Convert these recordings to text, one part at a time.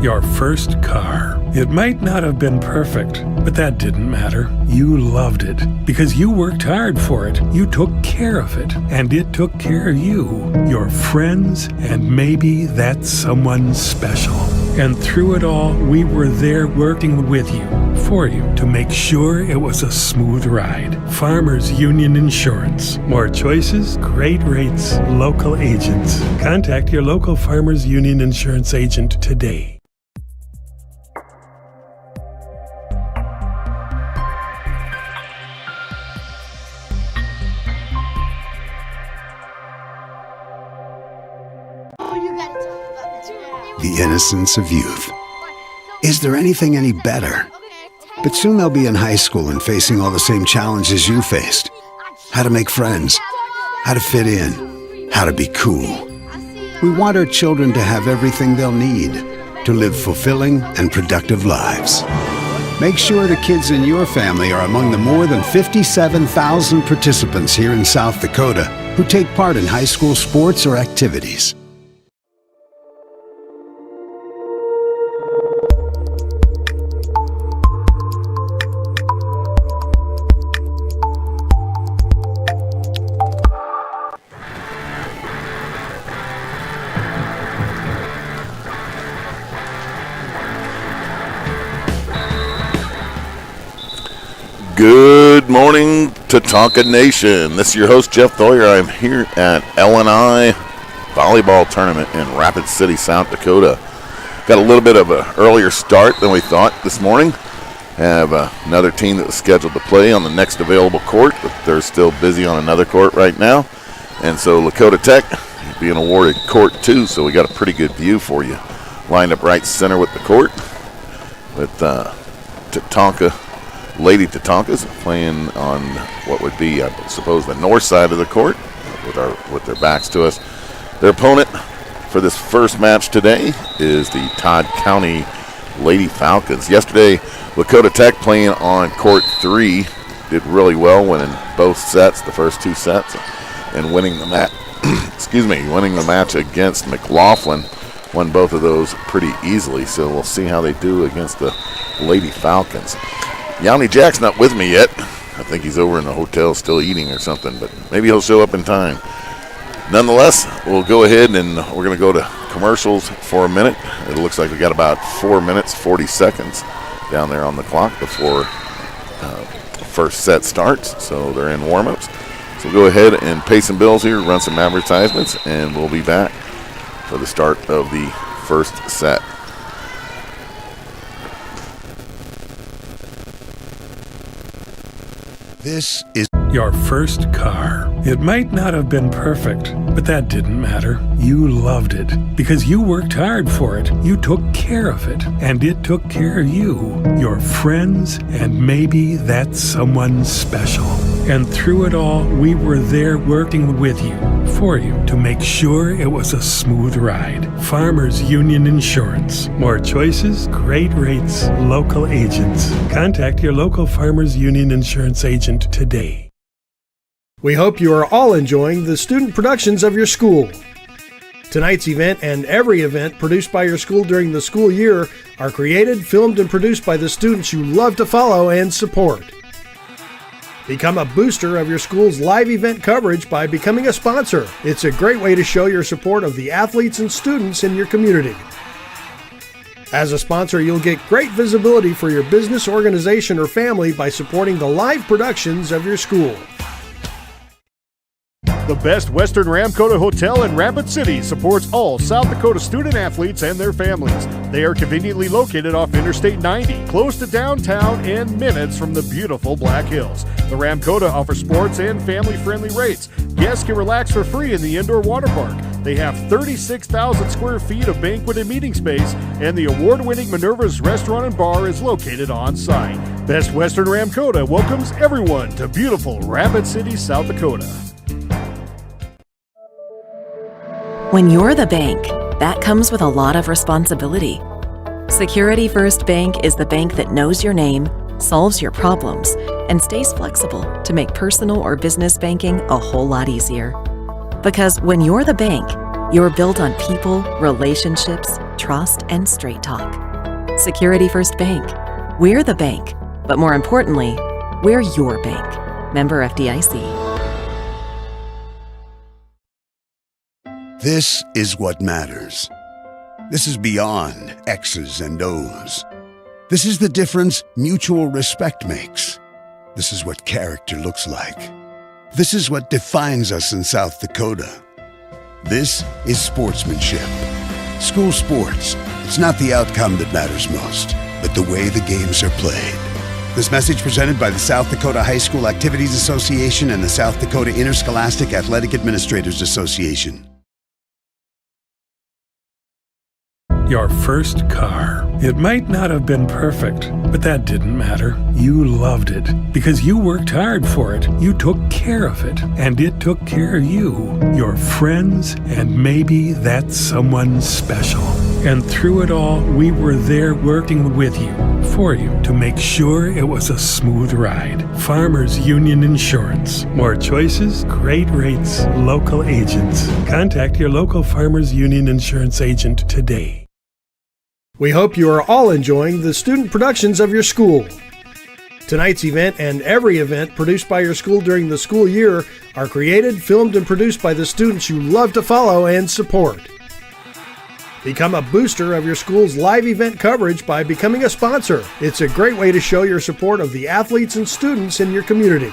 Your first car. It might not have been perfect, but that didn't matter. You loved it because you worked hard for it. You took care of it, and it took care of you, your friends, and maybe that someone special. And through it all, we were there working with you, for you, to make sure it was a smooth ride. Farmers Union Insurance. More choices, great rates, local agents. Contact your local Farmers Union Insurance agent today. The innocence of youth. Is there anything any better? But soon they'll be in high school and facing all the same challenges you faced. How to make friends, how to fit in, how to be cool. We want our children to have everything they'll need to live fulfilling and productive lives. Make sure the kids in your family are among the more than 57,000 participants here in South Dakota who take part in high school sports or activities. Good morning, Tatanka Nation. This is your host, Jeff Thoyer. I'm here at LNI volleyball tournament in Rapid City, South Dakota. Got a little bit of an earlier start than we thought this morning. Have another team that was scheduled to play on the next available court, but they're still busy on another court right now. And so Lakota Tech being awarded court 2, so we got a pretty good view for you. Lined up right center with the court with Tatanka. Lady Tatankas playing on what would be, I suppose, the north side of the court with their backs to us. Their opponent for this first match today is the Todd County Lady Falcons. Yesterday, Lakota Tech playing on court 3 did really well, winning both sets, the first 2 sets, and winning the match. Winning the match against McLaughlin. Won both of those pretty easily, so we'll see how they do against the Lady Falcons. Yanni Jack's not with me yet. I think he's over in the hotel still eating or something, but maybe he'll show up in time. Nonetheless, we'll go ahead and we're going to go to commercials for a minute. It looks like we got about 4 minutes, 40 seconds down there on the clock before first set starts, so they're in warm-ups. So we'll go ahead and pay some bills here, run some advertisements, and we'll be back for the start of the first set. This is your first car. It might not have been perfect, but that didn't matter. You loved it because you worked hard for it. You took care of it, and it took care of you, your friends, and maybe that someone special. And through it all, we were there working with you, for you, to make sure it was a smooth ride. Farmers Union Insurance. More choices, great rates, local agents. Contact your local Farmers Union Insurance agent today. We hope you are all enjoying the student productions of your school. Tonight's event and every event produced by your school during the school year are created, filmed, and produced by the students you love to follow and support. Become a booster of your school's live event coverage by becoming a sponsor. It's a great way to show your support of the athletes and students in your community. As a sponsor, you'll get great visibility for your business, organization, or family by supporting the live productions of your school. The Best Western Ramkota Hotel in Rapid City supports all South Dakota student athletes and their families. They are conveniently located off Interstate 90, close to downtown and minutes from the beautiful Black Hills. The Ramkota offers sports and family-friendly rates. Guests can relax for free in the indoor water park. They have 36,000 square feet of banquet and meeting space, and the award-winning Minerva's Restaurant and Bar is located on site. Best Western Ramkota welcomes everyone to beautiful Rapid City, South Dakota. When you're the bank, that comes with a lot of responsibility. Security First Bank is the bank that knows your name, solves your problems, and stays flexible to make personal or business banking a whole lot easier. Because when you're the bank, you're built on people, relationships, trust, and straight talk. Security First Bank. We're the bank, but more importantly, we're your bank. Member FDIC. This is what matters. This is beyond X's and O's. This is the difference mutual respect makes. This is what character looks like. This is what defines us in South Dakota. This is sportsmanship. School sports, it's not the outcome that matters most, but the way the games are played. This message presented by the South Dakota High School Activities Association and the South Dakota Interscholastic Athletic Administrators Association. Your first car. It might not have been perfect, but that didn't matter. You loved it because you worked hard for it. You took care of it, and it took care of you, your friends, and maybe that someone special. And through it all, we were there working with you, for you, to make sure it was a smooth ride. Farmers Union Insurance. More choices, great rates, local agents. Contact your local Farmers Union Insurance agent today. We hope you are all enjoying the student productions of your school. Tonight's event and every event produced by your school during the school year are created, filmed, and produced by the students you love to follow and support. Become a booster of your school's live event coverage by becoming a sponsor. It's a great way to show your support of the athletes and students in your community.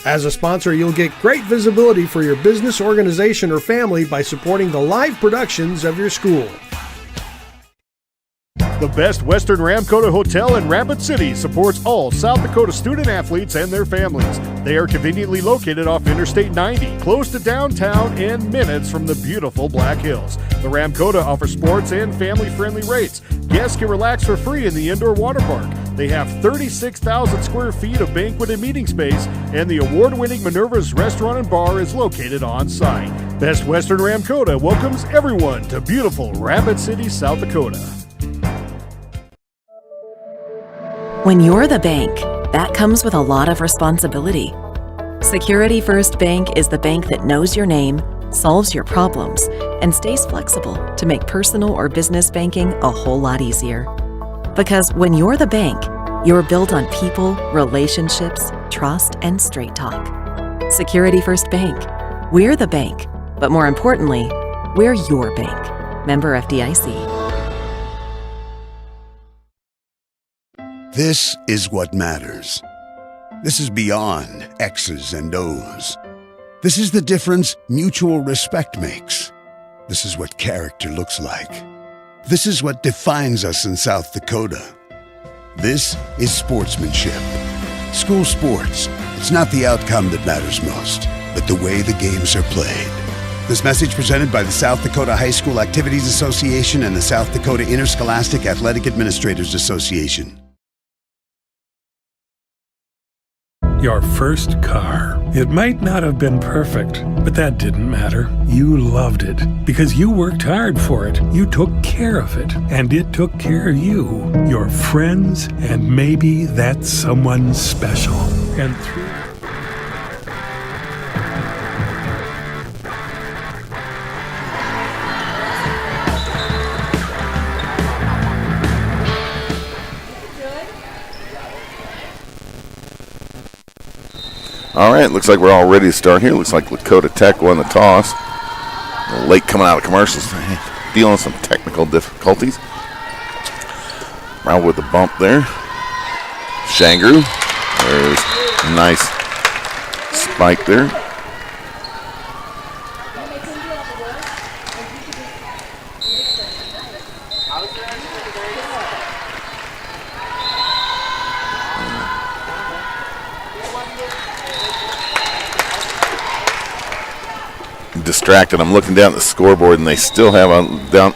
As a sponsor, you'll get great visibility for your business, organization, or family by supporting the live productions of your school. The Best Western Ramkota Hotel in Rapid City supports all South Dakota student athletes and their families. They are conveniently located off Interstate 90, close to downtown and minutes from the beautiful Black Hills. The Ramkota offers sports and family-friendly rates. Guests can relax for free in the indoor water park. They have 36,000 square feet of banquet and meeting space, and the award-winning Minerva's Restaurant and Bar is located on site. Best Western Ramkota welcomes everyone to beautiful Rapid City, South Dakota. When you're the bank, that comes with a lot of responsibility. Security First Bank is the bank that knows your name, solves your problems, and stays flexible to make personal or business banking a whole lot easier. Because when you're the bank, you're built on people, relationships, trust, and straight talk. Security First Bank. We're the bank, but more importantly, we're your bank. Member FDIC. This is what matters. This is beyond X's and O's. This is the difference mutual respect makes. This is what character looks like. This is what defines us in South Dakota. This is sportsmanship. School sports, it's not the outcome that matters most, but the way the games are played. This message presented by the South Dakota High School Activities Association and the South Dakota Interscholastic Athletic Administrators Association. Your first car. It might not have been perfect, but that didn't matter. You loved it because you worked hard for it. You took care of it, and it took care of you, your friends, and maybe that someone special. And through All right, looks like we're all ready to start here. Looks like Lakota Tech won the toss. A little late coming out of commercials, dealing with some technical difficulties. Round with the bump there. Shangru, there's a nice spike there. distracted. I'm looking down at the scoreboard, and they still have I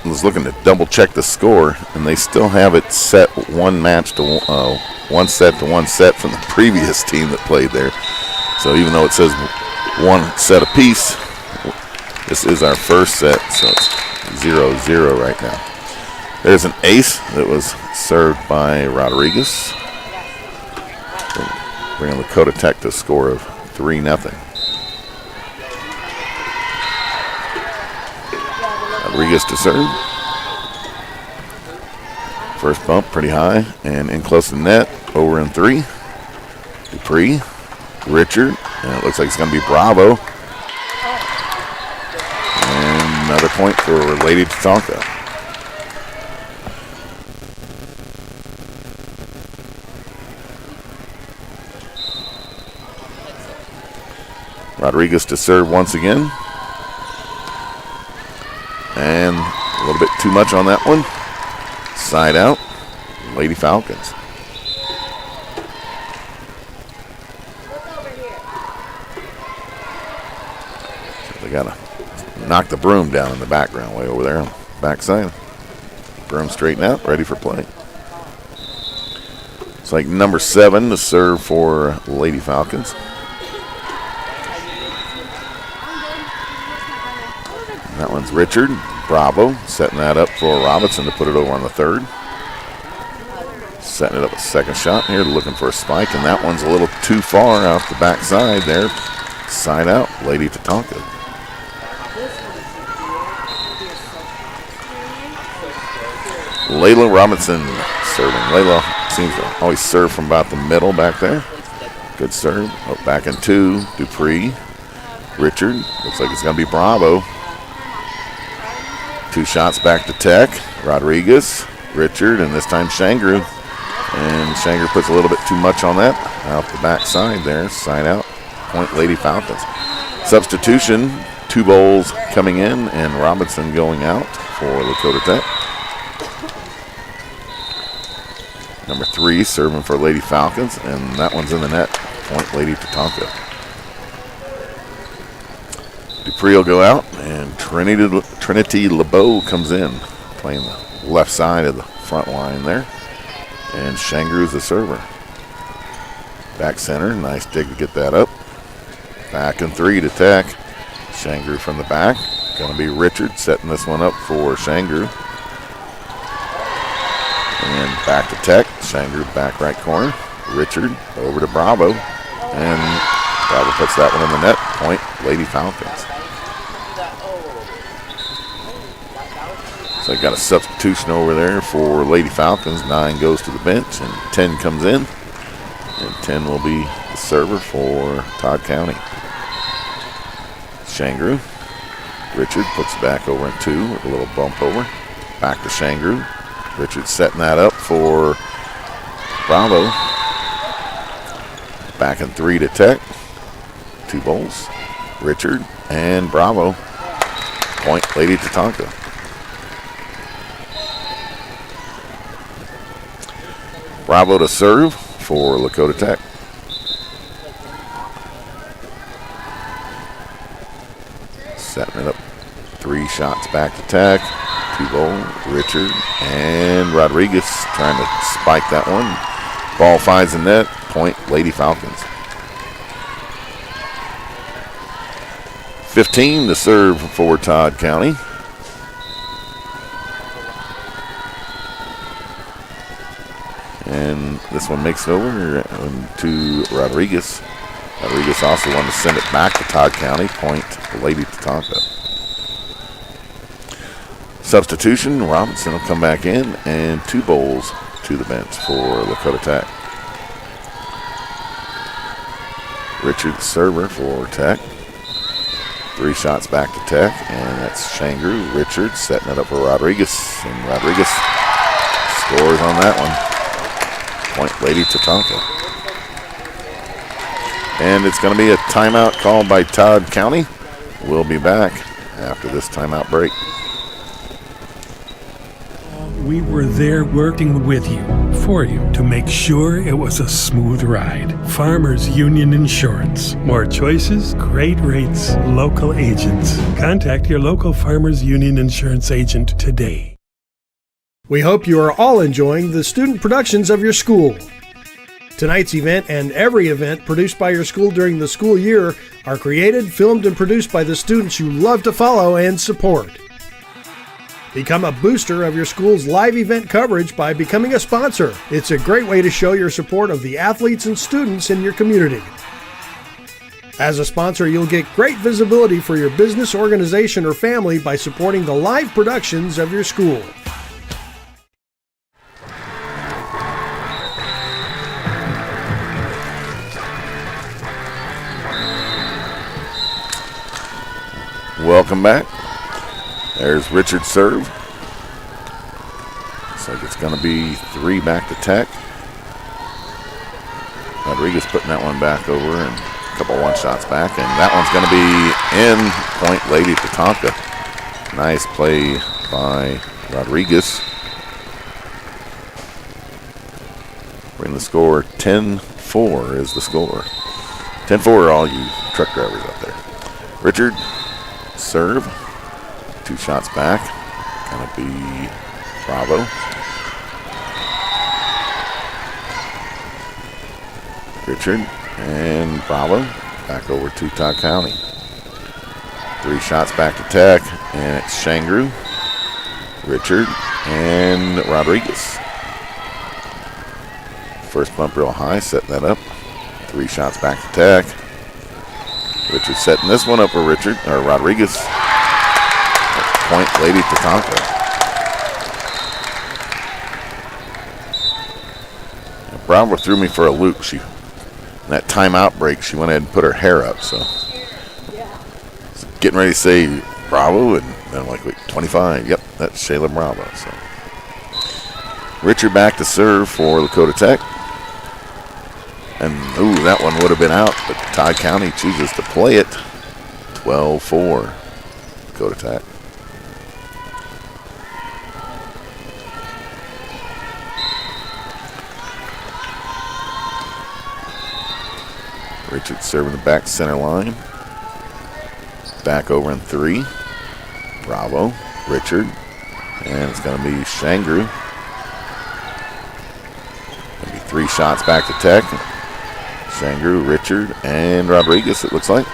was looking to double check the score, and they still have it set one set to one set from the previous team that played there. So even though it says one set apiece, this is our first set, so it's 0-0 right now. There's an ace that was served by Rodriguez, bringing Lakota Tech to a score of 3-0. Rodriguez to serve. First bump pretty high and in close to the net. Over in 3. Dupree, Richard, and it looks like it's going to be Bravo. And another point for Lady Tatanka. Rodriguez to serve once again. And a little bit too much on that one. Side out, Lady Falcons. So they got to knock the broom down in the background way over there on the backside. Broom straighten out, ready for play. It's like number 7 to serve for Lady Falcons. That one's Richard. Bravo setting that up for Robinson to put it over on the 3rd. Setting it up a second shot here, looking for a spike, and that one's a little too far out the backside there. Side out, Lady Tatanka. Layla Robinson serving. Layla seems to always serve from about the middle back there. Good serve. Oh, back in 2, Dupree. Richard. Looks like it's going to be Bravo. 2 shots back to Tech. Rodriguez, Richard, and this time Shangru. And Shangru puts a little bit too much on that. Out the backside there. Side out. Point Lady Falcons. Substitution. 2 bowls coming in and Robinson going out for Lakota Tech. Number 3 serving for Lady Falcons, and that one's in the net. Point Lady Tatanka. Dupree will go out, and Trinity LeBeau comes in, playing the left side of the front line there. And Shangru's the server. Back center, nice dig to get that up. Back in 3 to Tech. Shangru from the back. Going to be Richard setting this one up for Shangru. And back to Tech. Shangru back right corner. Richard over to Bravo. And Bravo puts that one in the net. Point Lady Falcons. So I got a substitution over there for Lady Falcons. 9 goes to the bench and 10 comes in. And 10 will be the server for Todd County. Shangru. Richard puts it back over in 2 with a little bump over. Back to Shangru. Richard setting that up for Bravo. Back in 3 to Tech. 2 bowls. Richard and Bravo. Point Lady Tatanka. Bravo to serve for Lakota Tech. Setting it up. 3 shots back to Tech. 2 bowl. Richard and Rodriguez trying to spike that one. Ball finds the net. Point Lady Falcons. 15 to serve for Todd County. And this one makes it over to Rodriguez. Rodriguez also wanted to send it back to Todd County. Point Lady Tatanka. Substitution, Robinson will come back in, and 2 bowls to the bench for Lakota Tech. Richard server for Tech. 3 shots back to Tech, and that's Shangru. Richard setting it up for Rodriguez, and Rodriguez scores on that one. Point Lady Tatanka. And it's going to be a timeout called by Todd County. We'll be back after this timeout break. We were there working with you, for you, to make sure it was a smooth ride. Farmers Union Insurance. More choices, great rates, local agents. Contact your local Farmers Union Insurance agent today. We hope you are all enjoying the student productions of your school. Tonight's event and every event produced by your school during the school year are created, filmed, and produced by the students you love to follow and support. Become a booster of your school's live event coverage by becoming a sponsor. It's a great way to show your support of the athletes and students in your community. As a sponsor, you'll get great visibility for your business, organization, or family by supporting the live productions of your school. Welcome back. There's Richard's serve. Looks like it's going to be 3 back to Tech. Rodriguez putting that one back over and a couple one shots back, and that one's going to be in. Point Lady Tatanka. Nice play by Rodriguez. Bring the score 10-4 is the score. 10-4 all you truck drivers out there. Richard, serve. 2 shots back. Gonna be Bravo. Richard and Bravo. Back over to Todd County. 3 shots back to Tech, and it's Shangru, Richard, and Rodriguez. First bump real high, setting that up. 3 shots back to Tech. Richard setting this one up for Rodriguez. That's Point Lady Tatanka. Bravo threw me for a loop. In that timeout break, she went ahead and put her hair up. So getting ready to say Bravo, and then I'm like, wait, 25. Yep, that's Shayla Bravo. So Richard back to serve for Lakota Tech. And, ooh, that one would have been out, but Todd County chooses to play it. 12-4. Dakota Tech. Richard serving the back center line. Back over in 3. Bravo. Richard. And it's going to be Shangru. Going to be 3 shots back to Tech. Shangru, Richard, and Rodriguez, it looks like.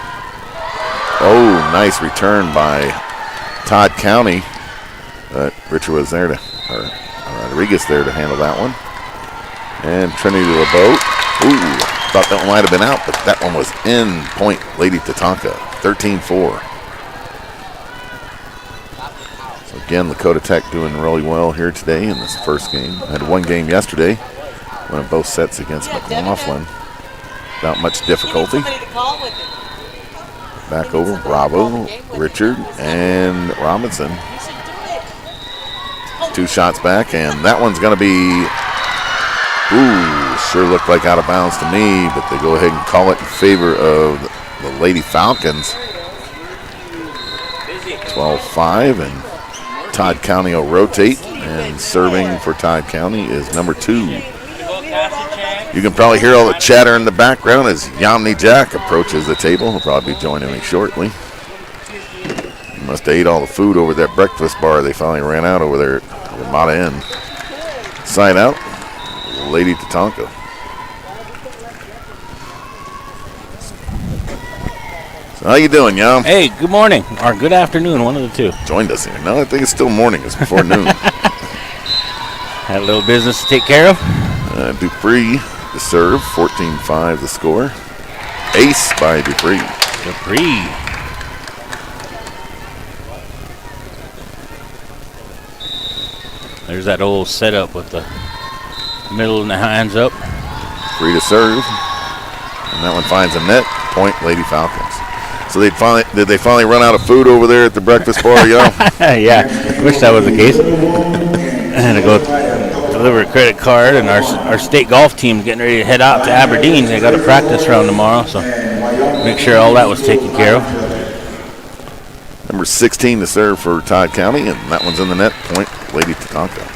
Oh, nice return by Todd County. But Richard was there Rodriguez there to handle that one. And Trinity LeBeau. Ooh, thought that one might have been out, but that one was in. Point Lady Tatanka, 13-4. So again, Lakota Tech doing really well here today in this first game. I had one game yesterday, winning both sets against McLaughlin. Without much difficulty. Back over, Bravo, Richard, and Robinson. 2 shots back, and that one's going to be, ooh, sure looked like out of bounds to me, but they go ahead and call it in favor of the Lady Falcons. 12-5, and Todd County will rotate, and serving for Todd County is number 2. You can probably hear all the chatter in the background as Yamni Jack approaches the table. He'll probably be joining me shortly. He must have ate all the food over that breakfast bar. They finally ran out over there at Ramada Inn. Side out, Lady Tatanka. So how you doing, Yam? Hey, good morning, or good afternoon, one of the two. Joined us here. No, I think it's still morning. It's before noon. Had a little business to take care of. Dupree to serve, 14-5 the score. Ace by Dupree. There's that old setup with the middle and the hands up. Free to serve. And that one finds a net. Point Lady Falcons. So did they finally run out of food over there at the breakfast bar, yo? Yeah, wish that was the case. I had to go deliver a credit card, and our state golf team's getting ready to head out to Aberdeen. They got a practice round tomorrow, so make sure all that was taken care of. Number 16 to serve for Todd County, and that one's in the net. Point Lady Tatanka.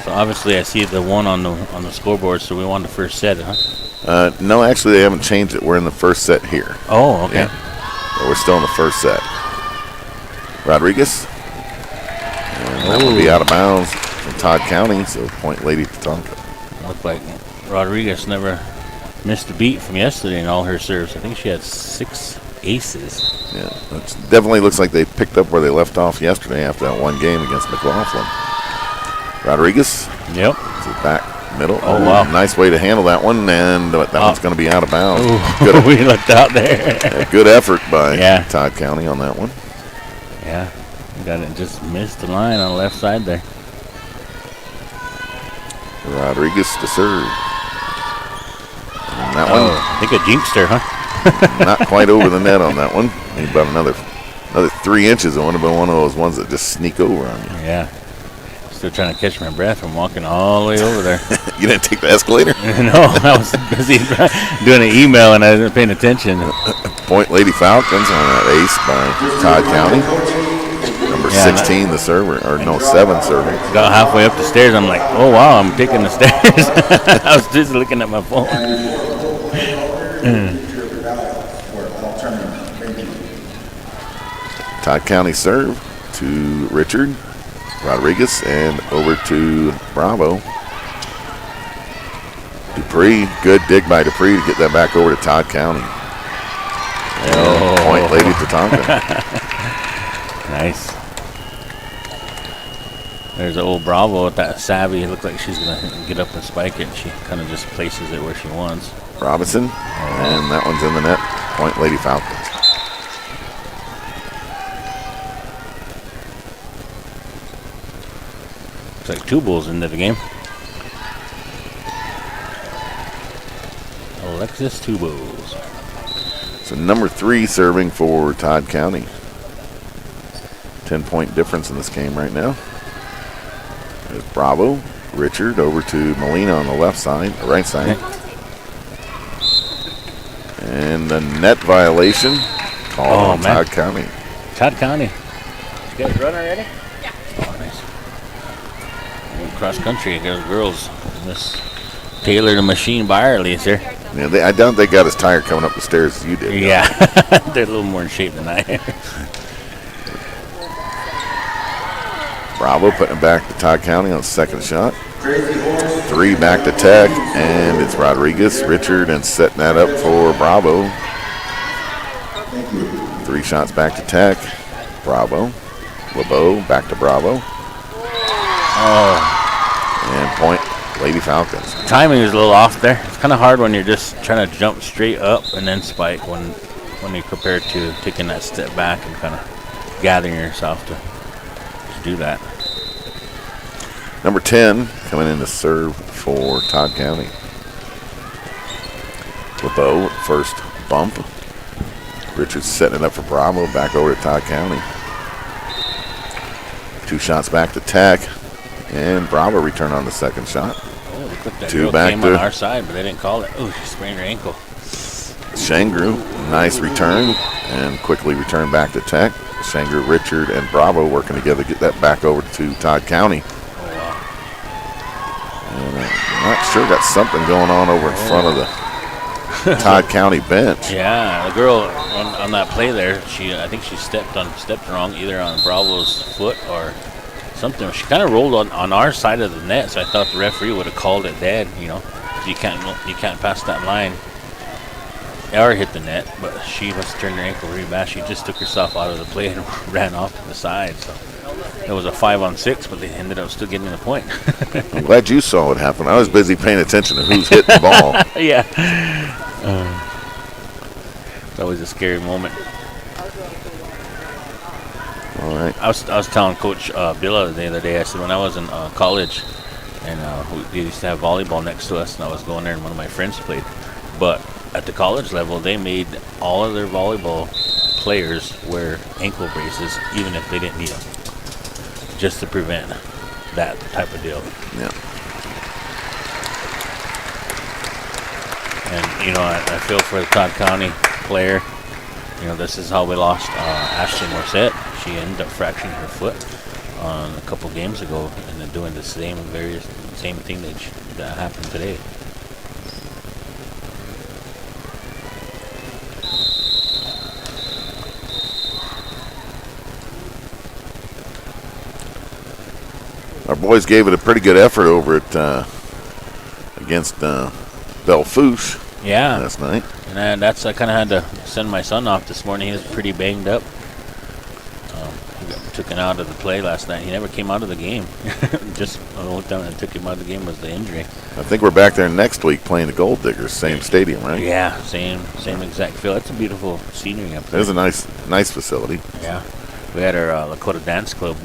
So obviously I see the one on the scoreboard, so we won the first set, huh? No, actually they haven't changed it. We're in the first set here. Oh, okay. Yeah. But we're still in the first set. Rodriguez. And that will be out of bounds from Todd County, so point Lady Tatanka. Looked like Rodriguez never missed a beat from yesterday in all her serves. I think she had 6 aces. Yeah, it definitely looks like they picked up where they left off yesterday after that one game against McLaughlin. Rodriguez. Yep. To the back middle. Oh, wow. Nice way to handle that one, and that one's going to be out of bounds. Good. We looked out there. Good effort by Todd County on that one. Yeah. Got it, just missed the line on the left side there. Rodriguez to serve. And that one. I think I jinxed her, huh? Not quite over the net on that one. Maybe about another 3 inches. It would have been one of those ones that just sneak over on you. Yeah. Still trying to catch my breath from walking all the way over there. You didn't take the escalator? No, I was busy doing an email and I wasn't paying attention. Point Lady Falcons on that ace by Todd County. Number 16, the server, or no, 7 serving. Got halfway up the stairs. I'm like, oh wow, I'm taking the stairs. I was just looking at my phone. Todd County serve to Richard Rodriguez and over to Bravo. Dupree, good dig by Dupree to get that back over to Todd County. And point Lady Tatanka. Nice. There's the old Bravo with that savvy. It looks like she's going to get up and spike it. She kind of just places it where she wants. Robinson, and that one's in the net. Point Lady Falcons. Looks like 2 bulls into the game. Alexis 2 bulls. So number 3 serving for Todd County. 10-point difference in this game right now. There's Bravo, Richard over to Molina on the left side, the right side. And a net violation called on Todd County. Todd County. You guys run already? Yeah. Oh, nice. Cross country, girls. Miss Taylor the Machine Byerly's here. Yeah, I doubt they got as tired coming up the stairs as you did. Yeah, they're a little more in shape than I am. Bravo putting it back to Todd County on the second shot. 3 back to Tech, and it's Rodriguez, Richard, and setting that up for Bravo. 3 shots back to Tech. Bravo. LeBeau back to Bravo. And point Lady Falcons. Timing is a little off there. It's kind of hard when you're just trying to jump straight up and then spike when you compare to taking that step back and kind of gathering yourself to do that. Number 10 coming in to serve for Todd County. LeBeau, first bump. Richards setting it up for Bravo, back over to Todd County. 2 shots back to Tech, and Bravo return on the second shot. Oh, look like that 2 girl back came to on our side, but they didn't call it. Oh, she sprained her ankle. Shangru, nice return, and quickly return back to Tech. Shangru, Richard, and Bravo working together to get that back over to Todd County. Oh, wow. And I'm not sure, got something going on over in front of the Todd County bench. Yeah, the girl on that play there, I think she stepped wrong, either on Bravo's foot or something. She kind of rolled on our side of the net, so I thought the referee would have called it dead. You know, you can't pass that line or hit the net. But she must have turned her ankle really bad. She just took herself out of the play and ran off to the side. So it was a 5-on-6, but they ended up still getting the point. I'm glad you saw it happen. I was busy paying attention to who's hitting the ball. Yeah. It's always a scary moment. All right. I was telling Coach Billa the other day, I said when I was in college, and we used to have volleyball next to us, and I was going there and one of my friends played. But at the college level, they made all of their volleyball players wear ankle braces, even if they didn't need them, just to prevent that type of deal. Yeah. And, you know, I feel for the Todd County player. You know, this is how we lost Ashley Morissette. She ended up fracturing her foot. on a couple games ago, and then doing the same thing that happened today. Our boys gave it a pretty good effort over at against Belfouche last night. And I kind of had to send my son off this morning. He was pretty banged up. He got taken out of the play last night. He never came out of the game. Just the only time that took him out of the game was the injury. I think we're back there next week playing the Gold Diggers, same stadium, right? Yeah, same exact feel. It's a beautiful scenery up there. It is a nice facility. Yeah. We had our Lakota Dance Club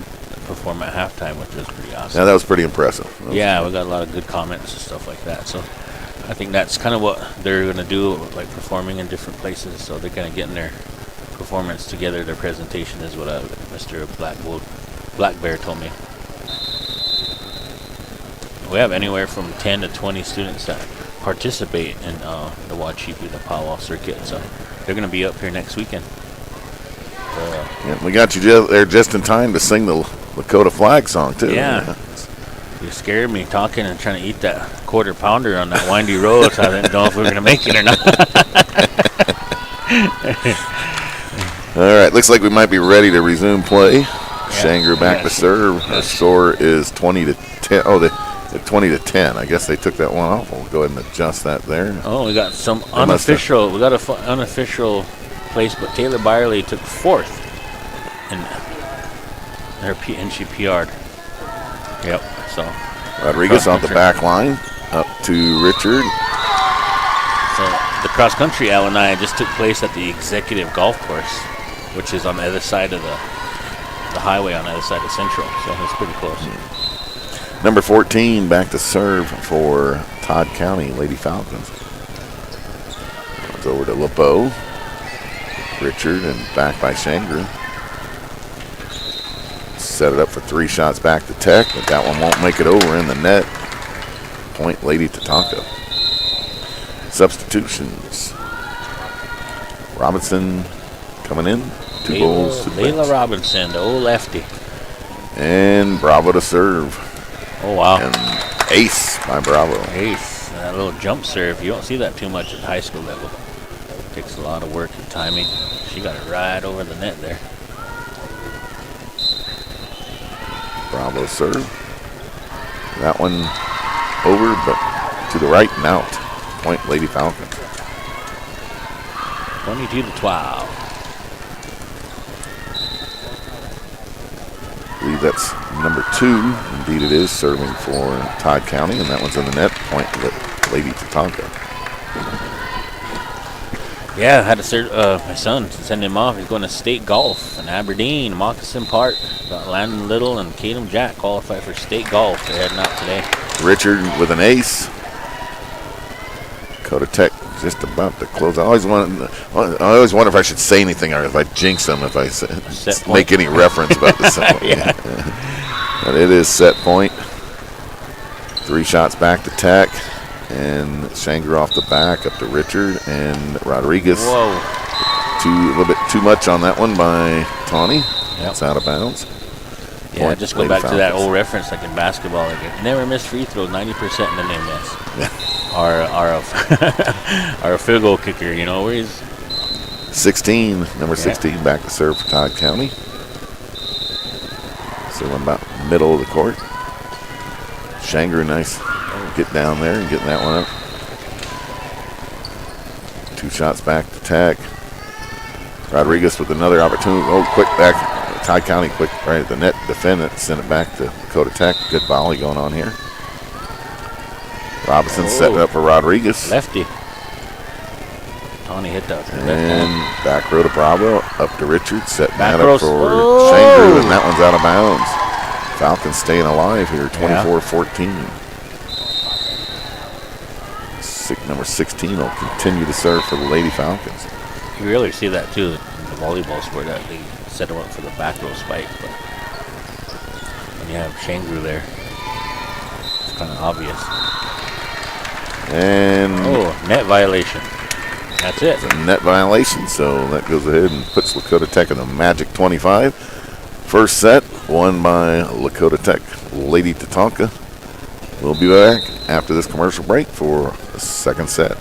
perform at halftime, which was pretty awesome. Yeah, that was pretty impressive. We got a lot of good comments and stuff like that. So I think that's kind of what they're going to do, like performing in different places. So they're kind of getting their performance together. Their presentation is what Mr. Black Bear told me. We have anywhere from 10 to 20 students that participate in the Wachipi, the powwow circuit. So they're going to be up here next weekend. Yeah, we got you there just in time to sing the Lakota flag song, too. Yeah. You scared me talking and trying to eat that quarter pounder on that windy road, so I didn't know if we were going to make it or not. All right, looks like we might be ready to resume play. Shangru back to serve. Our score is 20 to 10. Oh, they're 20 to 10. I guess they took that one off. We'll go ahead and adjust that there. Oh, we got some unofficial. We got an unofficial place, but Taylor Byerly took fourth, and she PR'd. Yep. So Rodriguez on the back line, up to Richard. So the cross country LNI just took place at the Executive Golf Course, which is on the other side of the highway, on the other side of Central. So it's pretty close. Number 14 back to serve for Todd County Lady Falcons. It's over to LeBeau. Richard and back by Shangru. Set it up for 3 shots back to Tech, but that one won't make it over in the net. Point Lady Tatanka. Substitutions. Robinson coming in. 2 goals. Layla Robinson, the old lefty. And Bravo to serve. Oh, wow. And ace by Bravo. Ace. That little jump serve. You don't see that too much at high school level. Takes a lot of work and timing. She got it right over the net there. Bravo serve. That one over, but to the right and out. Point Lady Falcons. 22 to 12. I believe that's number 2. Indeed it is, serving for Todd County, and that one's in the net. Point Lady Tatanka. Yeah, I had to my son send him off. He's going to state golf in Aberdeen, Moccasin Park. Got Landon Little and Katem Jack qualify for state golf. They're heading out today. Richard with an ace. Dakota Tech just about to close. I always wonder if I should say anything or if I jinx them if I make any reference about the set point. Yeah. But it is set point. 3 shots back to Tech. And Shangru off the back, up to Richard and Rodriguez. Whoa. A little bit too much on that one by Tawny. Yep. It's out of bounds. Yeah, just go back to that old reference like in basketball. Like, if you never miss free throws, 90% and then they miss. Yeah. Or a field goal kicker, you know, where he's 16, number 16 back to serve for Todd County. So I'm about middle of the court. Shangru, nice. Get down there and getting that one up. 2 shots back to Tech. Rodriguez with another opportunity. Oh, quick back. Todd County quick right at the net. Defend it. Send it back to Dakota Tech. Good volley going on here. Robinson setting up for Rodriguez. Lefty. Tawny hit that. And back row to Bravo. Up to Richard. Setting that row up for Shangru. And that one's out of bounds. Falcons staying alive here. 24-14. Number 16 will continue to serve for the Lady Falcons. You really see that too in the volleyball sport, that they set them up for the back row spike. But when you have Shangru there, it's kind of obvious. And net violation. That's it. It's a net violation, so that goes ahead and puts Lakota Tech in the magic 25. First set, won by Lakota Tech Lady Tatanka. We'll be back after this commercial break for the second set.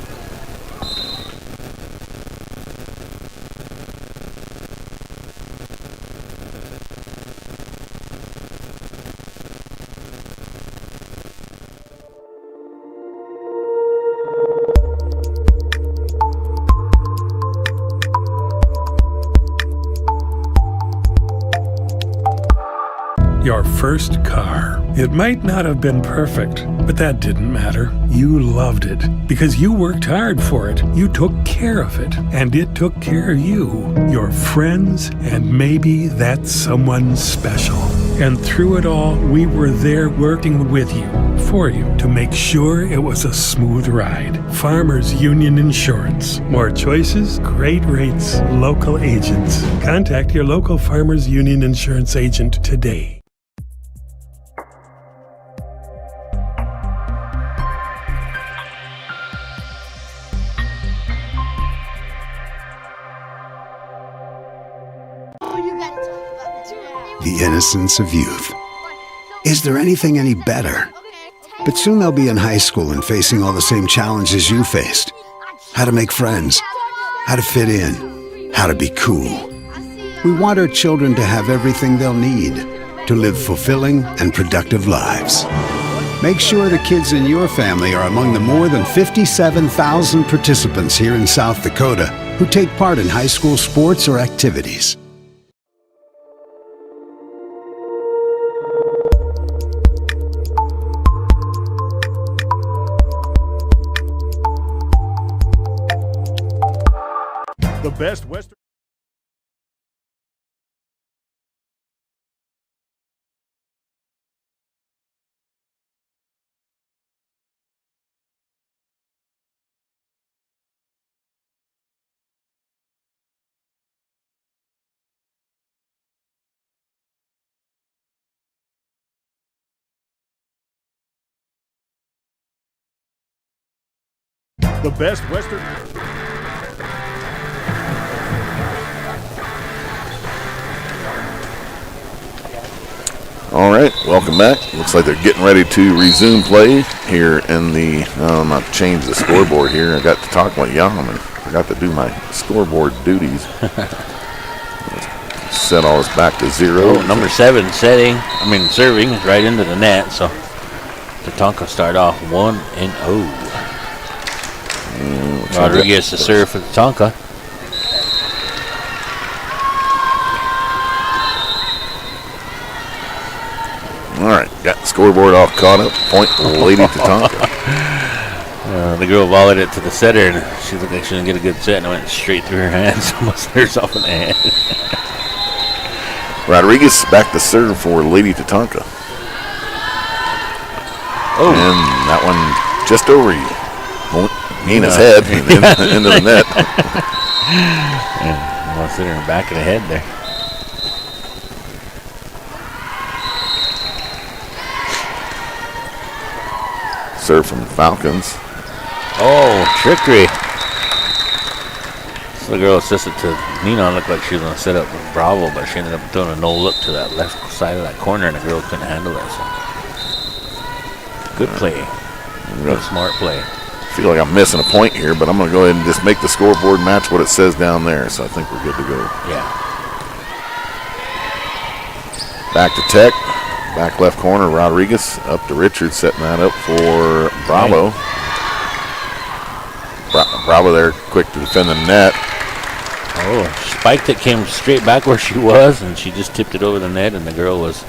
Your first car. It might not have been perfect, but that didn't matter. You loved it because you worked hard for it. You took care of it, and it took care of you, your friends, and maybe that someone special. And through it all, we were there working with you, for you, to make sure it was a smooth ride. Farmers Union Insurance. More choices, great rates, local agents. Contact your local Farmers Union Insurance agent today. The innocence of youth. Is there anything any better? But soon they'll be in high school and facing all the same challenges you faced. How to make friends, how to fit in, how to be cool. We want our children to have everything they'll need to live fulfilling and productive lives. Make sure the kids in your family are among the more than 57,000 participants here in South Dakota who take part in high school sports or activities. The best Western. The best Western. All right, welcome back. Looks like they're getting ready to resume play here in the, I'm not change the scoreboard here. I got to talk like Yum and forgot to do my scoreboard duties. Set all this back to 0. Oh, number 7 serving right into the net. So Tatanka start off 1-0. Rodriguez to serve for Tatanka. All right, got the scoreboard all caught up. Point Lady Tatanka. The girl volleyed it to the setter, and she looked like she didn't get a good set, and it went straight through her hands. Almost hit herself in the head. Rodriguez back to serve for Lady Tatanka. Oh. And that one just over you. Nina's head into the net. Yeah, almost hit her in the back of the head there. Serve from the Falcons. Oh, trickery. So the girl assisted to Nina looked like she was going to set up with Bravo, but she ended up doing a no look to that left side of that corner, and the girl couldn't handle it. So. Good play. Good smart play. I feel like I'm missing a point here, but I'm going to go ahead and just make the scoreboard match what it says down there. So I think we're good to go. Yeah. Back to Tech. Back left corner, Rodriguez. Up to Richards, setting that up for Bravo. Bravo there, quick to defend the net. Oh, spiked it, came straight back where she was, and she just tipped it over the net, and the girl was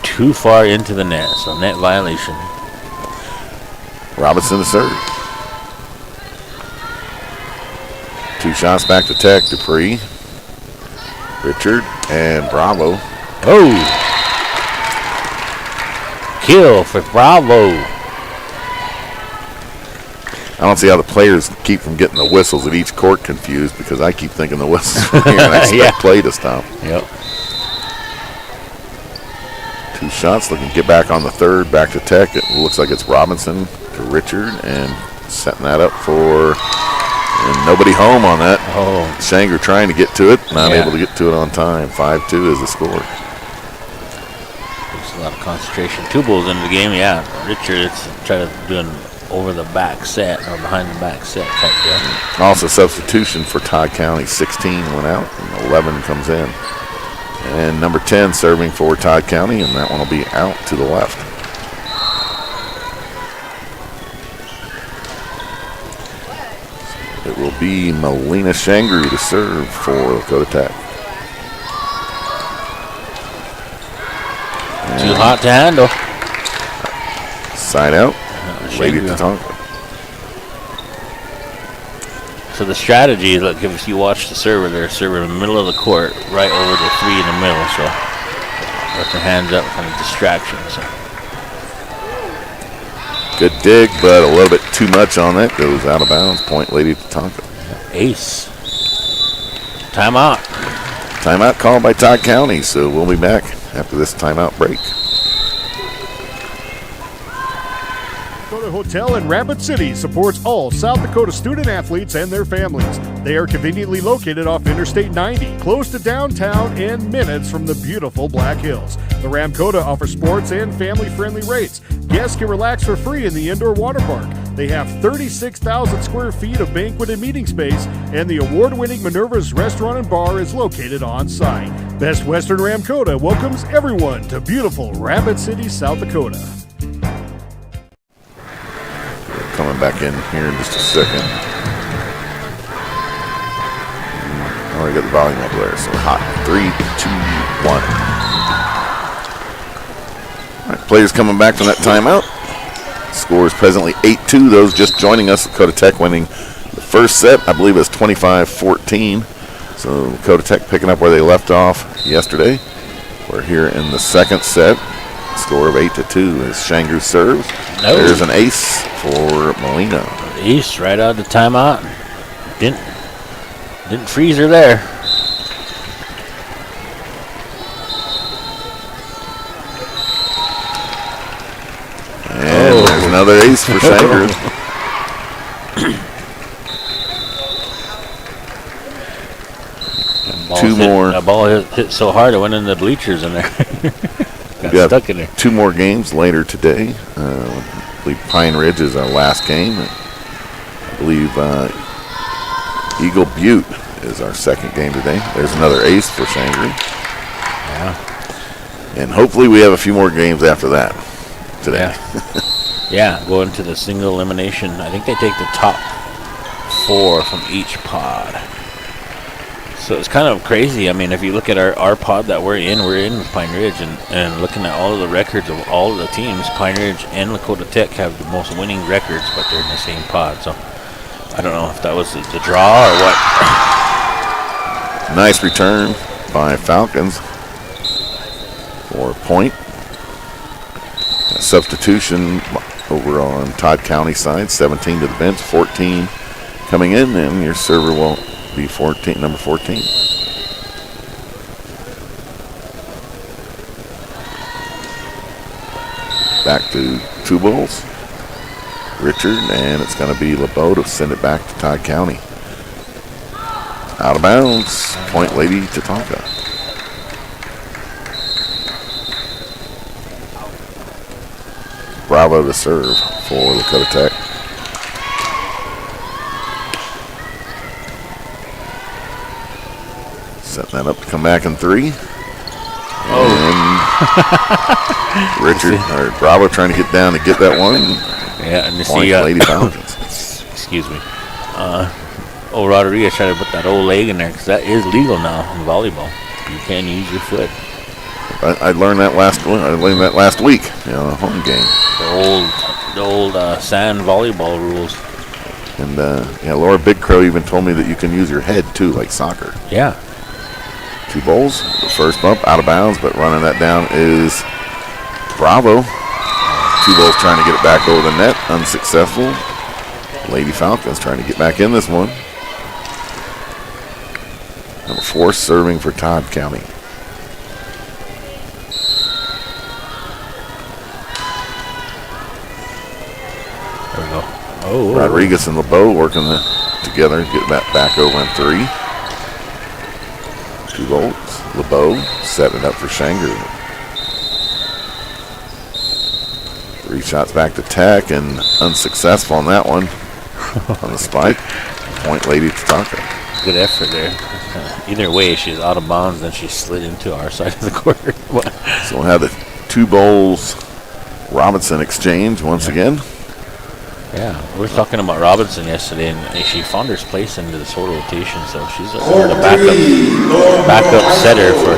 too far into the net. So net violation. Robinson to serve. 2 shots back to Tech. Dupree, Richard, and Bravo. Oh! Kill for Bravo. I don't see how the players keep from getting the whistles at each court confused, because I keep thinking the whistles from here and I expect play to stop. Yep. 2 shots, looking to get back on the third. Back to Tech. It looks like it's Robinson to Richard, and setting that up for, and nobody home on that. Oh. Shanger trying to get to it, not able to get to it on time. 5-2 is the score. a lot of concentration. 2 balls into the game, yeah. Richard, try to do an over the back set or behind the back set type deal. Also substitution for Todd County. 16 went out and 11 comes in. And number 10 serving for Todd County, and that one will be out to the left. It will be Melina Shangru to serve for Lakota Tech. Too hot to handle. Side out. Lady Tatanka. So the strategy is, look, if you watch the server, they're serving in the middle of the court, right over the 3 in the middle, so with their hands up, kind of distraction. So. Good dig, but a little bit too much on that. Goes out of bounds. Point Lady Tatanka. Ace. Timeout. Timeout called by Todd County, so we'll be back after this timeout break. Dakota Hotel in Rapid City supports all South Dakota student athletes and their families. They are conveniently located off Interstate 90, close to downtown and minutes from the beautiful Black Hills. The Ramkota offers sports and family-friendly rates. Guests can relax for free in the indoor water park. They have 36,000 square feet of banquet and meeting space, and the award-winning Minerva's Restaurant and Bar is located on site. Best Western Ramkota welcomes everyone to beautiful Rapid City, South Dakota. Coming back in here in just a second. Already got the volume up there, so hot. 3, 2, 1. All right, players coming back from that timeout. Score is presently 8-2. Those just joining us, Lakota Tech winning the first set. I believe it was 25-14. So Lakota Tech picking up where they left off yesterday. We're here in the second set. Score of 8-2 as Shangru serves. No. There's an ace for Molina. Ace right out of the timeout. Didn't freeze her there. And there's another ace for Shangru. Two more. That ball hit so hard it went in the bleachers in there. Got stuck in there. 2 more games later today. I believe Pine Ridge is our last game. I believe Eagle Butte is our second game today. There's another ace for Shangru. Yeah. And hopefully we have a few more games after that today. Yeah, going to the single elimination. I think they take the top 4 from each pod. So it's kind of crazy. I mean, if you look at our pod that we're in with Pine Ridge, and looking at all of the records of all of the teams, Pine Ridge and Lakota Tech have the most winning records, but they're in the same pod. So I don't know if that was the draw or what. Nice return by Falcons for a point. A substitution over on Todd County side, 17 to the bench, 14 coming in, and your server will be number 14. Back to 2 balls. Richard, and it's going to be LeBeau to send it back to Todd County. Out of bounds. Point Lady Tatanka. Bravo to serve for Lakota Tech. Setting that up to come back in 3. And Richard or Bravo trying to get down to get that one. Yeah, and you Point see Lady Falcons. excuse me. Old Rodriguez trying to put that old leg in there because that is legal now in volleyball. You can use your foot. I learned that last week, a home game. The old sand volleyball rules. And Laura Big Crow even told me that you can use your head too, like soccer. Yeah. 2 balls. The first bump out of bounds, but running that down is Bravo. 2 balls trying to get it back over the net, unsuccessful. Lady Falcons trying to get back in this one. Number 4 serving for Todd County. There we go. Oh. Rodriguez and LeBeau working together, get that back over in 3. 2 volts. LeBeau setting it up for Shangru. 3 shots back to Tech and unsuccessful on that one. On the spike. Point Lady Tatanka. Good effort there. Either way, she's out of bounds, then she slid into our side of the court. So we'll have the 2 bowls Robinson exchange once again. Yeah, we were talking about Robinson yesterday, and she found her place into this whole rotation, so she's the backup setter for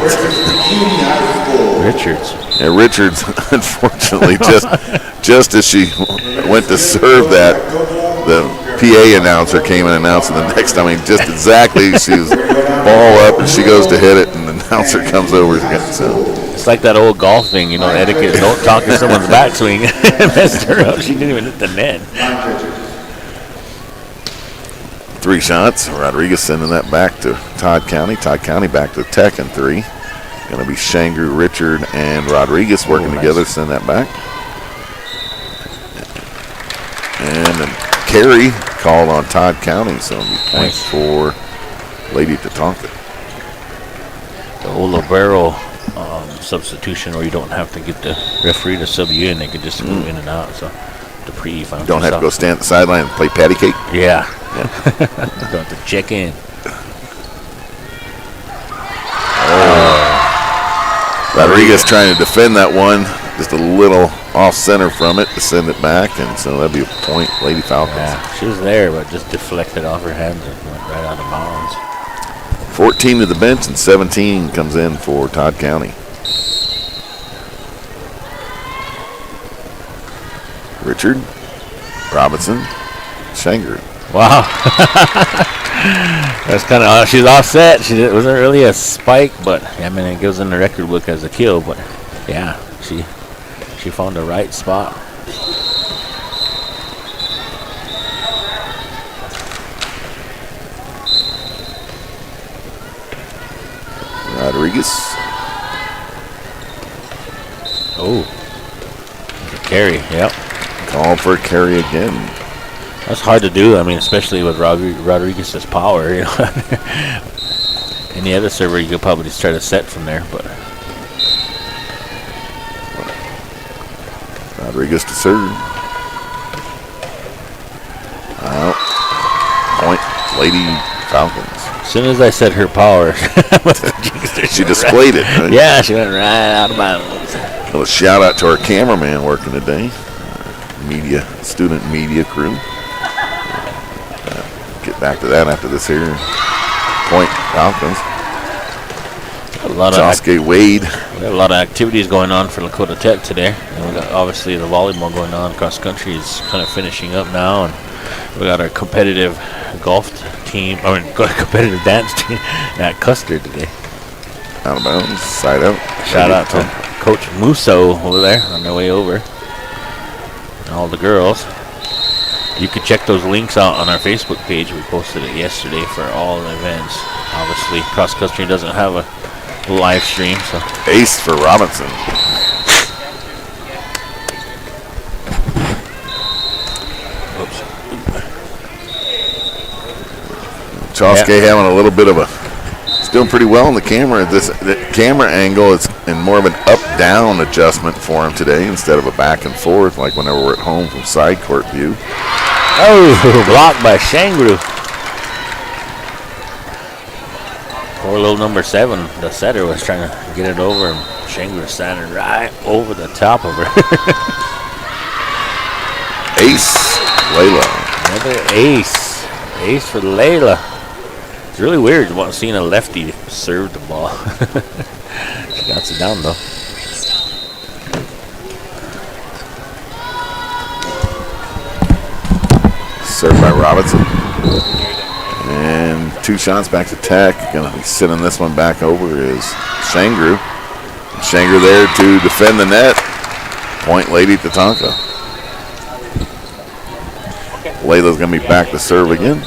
Richards. Yeah, Richards, unfortunately, just as she went to serve that, the PA announcer came and announced the next time. I mean, just exactly, she was ball up, and she goes to hit it, and the announcer comes over again. So it's like that old golf thing, you know, etiquette. Don't talk to someone's backswing. Messed her up. She didn't even hit the net. 3 shots. Rodriguez sending that back to Todd County. Todd County back to Tech in 3. Going to be Shangru, Richard, and Rodriguez working together. Send that back. And a carry called on Todd County, so it'll be points for Lady Tatanka. The old libero substitution, where you don't have to get the referee to sub you in; they can just move in and out. So the pre found don't have to go stand at the sideline and play patty cake. Yeah. Don't have to check in. Rodriguez trying to defend that one, just a little off center from it to send it back, and so that'd be a point, Lady Falcons. Yeah, she was there, but just deflected off her hands and went right out of bounds. 14 to the bench, and 17 comes in for Todd County. Richard, Robinson, Shanger. Wow. That's kind of, she's offset. It wasn't really a spike, but I mean, it goes in the record book as a kill, but yeah, she found the right spot. Rodriguez. Oh, a carry, yep. Call for a carry again. That's hard to do. I mean, especially with Rodriguez's power. You know, any other server you could probably just try to set from there, but Rodriguez to serve. Out. Point, Lady Falcons. As soon as I said her power, she displayed it. Right? Yeah, she went right out of bounds. A shout out to our cameraman working today, student media crew. Get back to that after this here. Point Falcons. Josuke Wade. We got a lot of activities going on for Lakota Tech today. And we got obviously the volleyball going on. Cross country is kind of finishing up now, and we got our competitive golf team. I mean, competitive dance team at Custer today. Out of bounds, side out. Shout out to Coach Musso over there on their way over. And all the girls. You can check those links out on our Facebook page. We posted it yesterday for all the events. Obviously, cross country doesn't have a live stream, so ace for Robinson. Oops. Choske having a little bit of a, it's doing pretty well on the camera. The camera angle is in more of an up-down adjustment for him today instead of a back and forth like whenever we're at home from side court view. Oh, blocked by Shangru. Poor little number 7, the setter, was trying to get it over, and Shangru was standing right over the top of her. Ace, Layla. Another ace. Ace for Layla. It's really weird seeing a lefty serve the ball. She got it down, though. Served by Robinson. And 2 shots back to Tech. Going to be sending this one back over is Shangru. Shangru there to defend the net. Point Lady Tatanka. Layla's going to be back to serve again.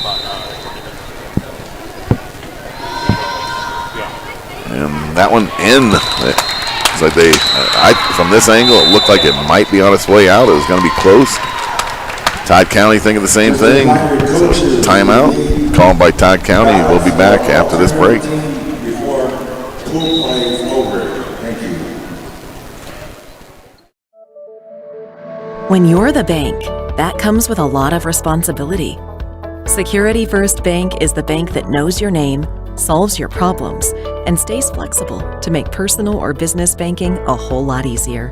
And that one in. It's like from this angle, it looked like it might be on its way out. It was going to be close. Todd County thinking the same thing. So, timeout called by Todd County. We'll be back after this break. When you're the bank, that comes with a lot of responsibility. Security First Bank is the bank that knows your name, solves your problems, and stays flexible to make personal or business banking a whole lot easier.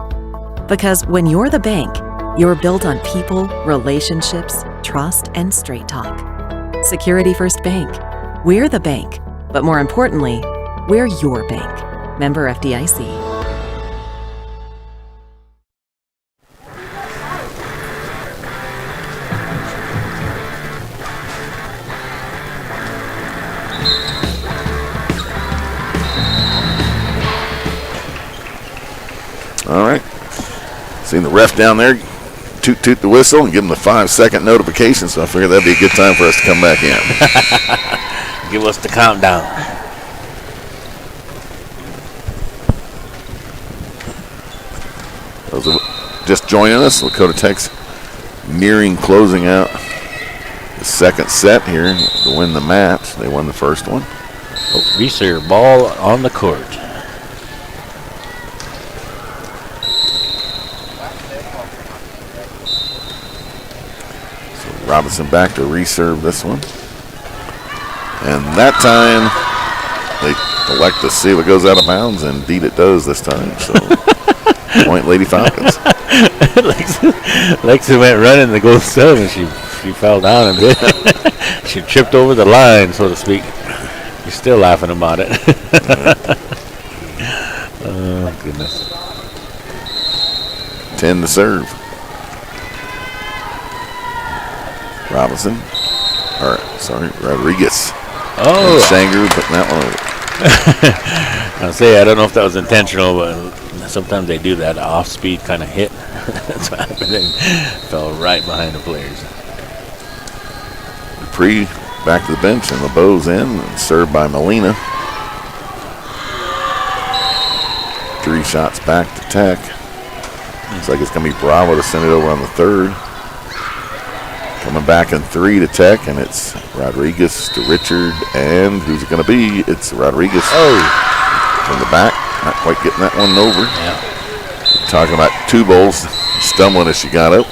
Because when you're the bank, you're built on people, relationships, trust, and straight talk. Security First Bank. We're the bank, but more importantly, we're your bank. Member FDIC. All right. Seen the ref down there toot the whistle and give him the 5-second notification, so I figured that'd be a good time for us to come back in. Give us the countdown. Those are just joining us. Lakota Tech's nearing closing out the second set here to win the match. They won the first one. Oh, Reeser ball on the court. Robinson back to reserve this one. And that time, they elect to see if it goes out of bounds, and indeed it does this time. So, point Lady Falcons. Lexi went running to go sub, and she fell down a bit. She tripped over the line, so to speak. She's still laughing about it. Oh, goodness. 10 to serve. Robinson, Rodriguez. Oh, Sanger putting that one over. I'll say I don't know if that was intentional, but sometimes they do that off-speed kind of hit. That's what happened. And fell right behind the players. Dupree back to the bench, and LeBeau's in, and served by Molina. 3 shots back to Tech. Looks like it's going to be Bravo to send it over on the third. Coming back in 3 to Tech, and it's Rodriguez to Richard, and who's it going to be? It's Rodriguez from the back. Not quite getting that one over. Yeah. Talking about two bowls, stumbling as she got up.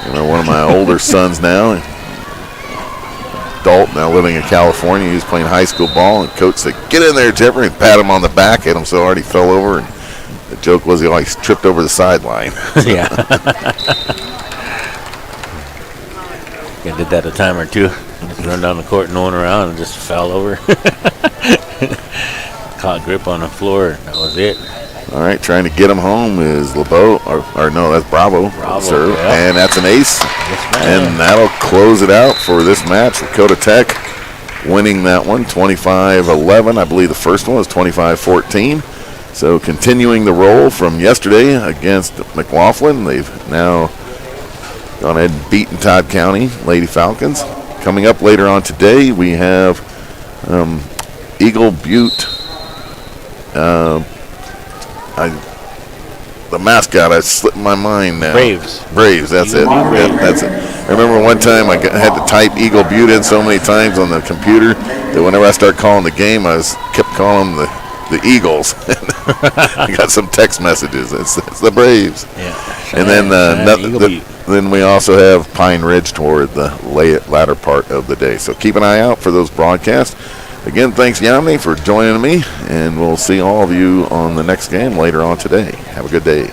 You know, one of my older sons now, adult, now living in California, he was playing high school ball, and coach said, "Get in there, Jeffrey," and pat him on the back, hit him so hard he fell over, and the joke was he always tripped over the sideline. Yeah. I did that a time or two. Just run down the court, no one around, and just fell over. Caught grip on the floor. That was it. All right, trying to get him home is LeBeau, or no, that's Bravo. Serve, yeah. And that's an ace. Yes, and that'll close it out for this match. Dakota Tech winning that one, 25-11. I believe the first one was 25-14. So continuing the roll from yesterday against McLaughlin, they've now gone ahead and beaten Todd County Lady Falcons. Coming up later on today, we have Eagle Butte. The mascot, I slipped my mind now. Braves, that's it. Yeah, that's it. I remember one time I had to type Eagle Butte in so many times on the computer that whenever I started calling the game, I kept calling them the Eagles. I got some text messages. It's the Braves. Yeah. And then then we also have Pine Ridge toward the latter part of the day. So keep an eye out for those broadcasts. Again, thanks, Yami, for joining me, and we'll see all of you on the next game later on today. Have a good day.